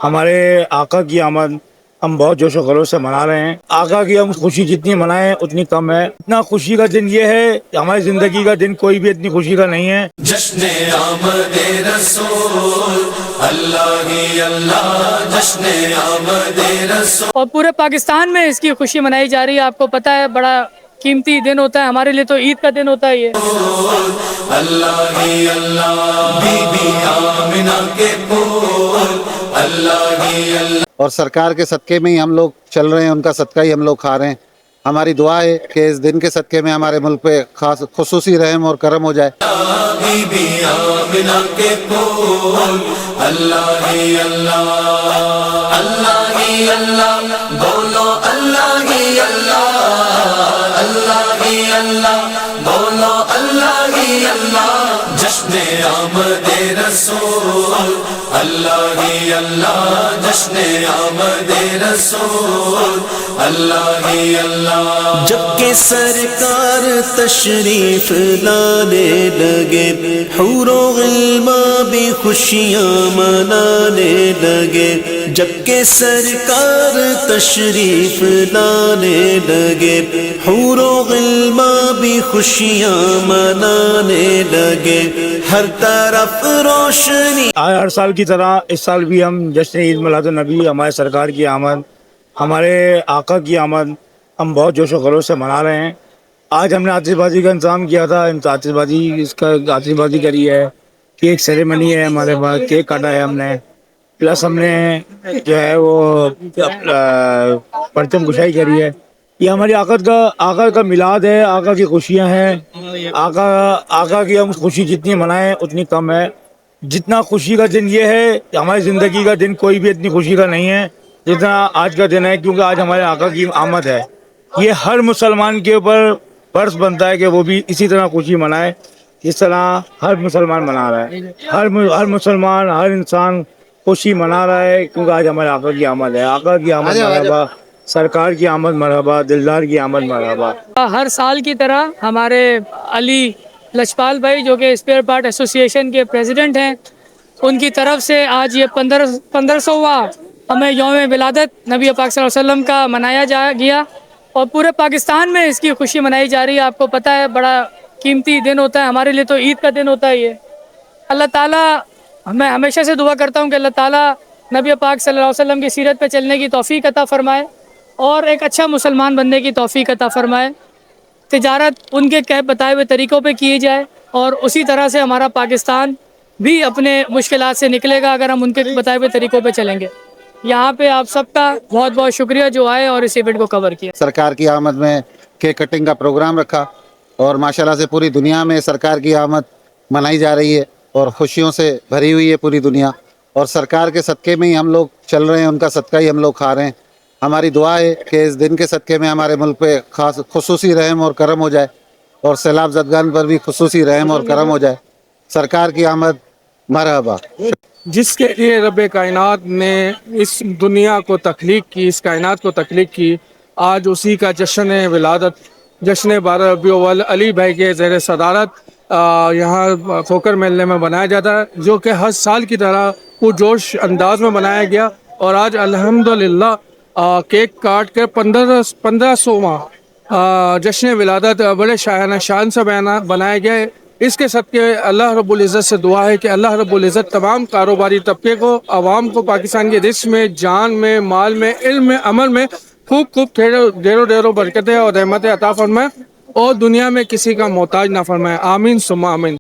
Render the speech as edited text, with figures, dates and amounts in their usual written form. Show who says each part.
Speaker 1: ہمارے آقا کی آمد ہم بہت جوش و خروش سے منا رہے ہیں. آقا کی ہم خوشی جتنی منائیں اتنی کم ہے. اتنا خوشی کا دن یہ ہے کہ ہماری زندگی کا دن کوئی بھی اتنی خوشی کا نہیں ہے.
Speaker 2: جشن آمد رسول اللہ ہی اللہ، جشن آمد رسول.
Speaker 3: اور پورے پاکستان میں اس کی خوشی منائی جا رہی ہے. آپ کو پتہ ہے بڑا قیمتی دن ہوتا ہے ہمارے لیے، تو عید کا دن ہوتا ہے یہ.
Speaker 2: اللہ ہی اللہ، بی بی آمنہ کے پھول، اللہ ہی اللہ.
Speaker 4: اور سرکار کے صدقے میں ہی ہم لوگ چل رہے ہیں، ان کا صدقہ ہی ہم لوگ کھا رہے ہیں. ہماری دعا ہے کہ اس دن کے صدقے میں ہمارے ملک پہ خاص خصوصی رحم اور کرم ہو جائے.
Speaker 2: بی بی آمنہ کے پھول، اللہ ہی اللہ، اللہ ہی اللہ، بولو اللہ ہی اللہ، اللہ ہی اللہ، بولو اللہ ہی اللہ. جشن آمد رسول اللہ ہی اللہ، جشن آمد رسول اللہ ہی اللہ. جب کہ سرکار تشریف لانے لگے، حور و غلمان بھی خوشیاں منانے لگے. جب کہ سرکار تشریف لانے لگے، حور و غلمان بھی خوشیاں منانے لگے. ہر طرف روشنی.
Speaker 1: ہر سال کی طرح اس سال بھی ہم جشن عید میلاد النبی، ہمارے سرکار کی آمد، ہمارے آقا کی آمد ہم بہت جوش و خروش سے منا رہے ہیں. آج ہم نے آتش بازی کا انتظام کیا تھا. آتش بازی کری ہے، کیک سیریمنی ہے، ہمارے پاس کیک کاٹا ہے ہم نے، پلس ہم نے جو ہے وہ پرچم کشائی کری ہے. یہ ہماری آقا کا میلاد ہے، آقا کی خوشیاں ہیں. آقا کی ہم خوشی جتنی منائیں اتنی کم ہے. جتنا خوشی کا دن یہ ہے کہ ہماری زندگی کا دن کوئی بھی اتنی خوشی کا نہیں ہے جتنا آج کا دن ہے، کیونکہ آج ہمارے آقا کی آمد ہے. یہ ہر مسلمان کے اوپر فرض بنتا ہے کہ وہ بھی اسی طرح خوشی منائے جس طرح ہر مسلمان منا رہا ہے. ہر مسلمان، ہر انسان خوشی منا رہا ہے کیونکہ آج ہمارے آقا کی آمد ہے. آقا کی آمد مرحبا، سرکار کی آمد مرحبا، دلدار کی آمد مرحبا.
Speaker 3: ہر سال کی طرح ہمارے علی لجپال بھائی جو کہ اسپیئر پارٹ ایسوسی ایشن کے پریزیڈنٹ ہیں، ان کی طرف سے آج یہ 1500واں ہمیں یوم ولادت نبی پاک صلی اللہ علیہ وسلم کا منایا گیا. اور پورے پاکستان میں اس کی خوشی منائی جا رہی ہے. آپ کو پتہ ہے بڑا قیمتی دن ہوتا ہے ہمارے لیے، تو عید کا دن ہوتا ہے یہ. اللہ تعالیٰ، میں ہمیشہ سے دعا کرتا ہوں کہ اللہ تعالیٰ نبی پاک صلی اللہ علیہ وسلم کی سیرت پہ چلنے کی توفیق عطا فرمائے اور ایک اچھا مسلمان بننے کی توفیق عطا فرمائے. تجارت ان کے بتائے ہوئے طریقوں پہ کی جائے اور اسی طرح سے ہمارا پاکستان بھی اپنے مشکلات سے نکلے گا اگر ہم ان کے بتائے ہوئے طریقوں پہ چلیں گے. یہاں پہ آپ سب کا بہت بہت شکریہ جو آئے اور اس ایونٹ کو کور کیا.
Speaker 4: سرکار کی آمد میں کیک کٹنگ کا پروگرام رکھا اور ماشاءاللہ سے پوری دنیا میں سرکار کی آمد منائی جا رہی ہے اور خوشیوں سے بھری ہوئی ہے پوری دنیا. اور سرکار کے صدقے میں ہی ہم لوگ چل رہے ہیں، ان کا صدقہ ہی ہم لوگ کھا رہے ہیں. ہماری دعا ہے کہ اس دن کے صدقے میں ہمارے ملک پہ خاص خصوصی رحم اور کرم ہو جائے اور سیلاب زدگان پر بھی خصوصی رحم اور کرم ہو جائے. سرکار کی آمد مرحبا.
Speaker 5: جس کے لیے رب کائنات نے اس دنیا کو تخلیق کی، اس کائنات کو تخلیق کی، آج اسی کا جشن ولادت، جشن 12 ربیع الاول علی بھائی کے زیر صدارت یہاں کھوکر محلے میں بنایا جاتا ہے، جو کہ ہر سال کی طرح پرجوش انداز میں بنایا گیا. اور آج الحمدللہ کیک کاٹ کر 1500واں جشن ولادت بڑے شاہانہ شان سے بنایا گیا ہے. اس کے صدقے اللہ رب العزت سے دعا ہے کہ اللہ رب العزت تمام کاروباری طبقے کو، عوام کو پاکستان کے رزق میں، جان میں، مال میں، علم میں، عمل میں خوب ڈھیروں برکتیں اور رحمتیں عطا فرمائے اور دنیا میں کسی کا محتاج نہ فرمائے. آمین ثم آمین.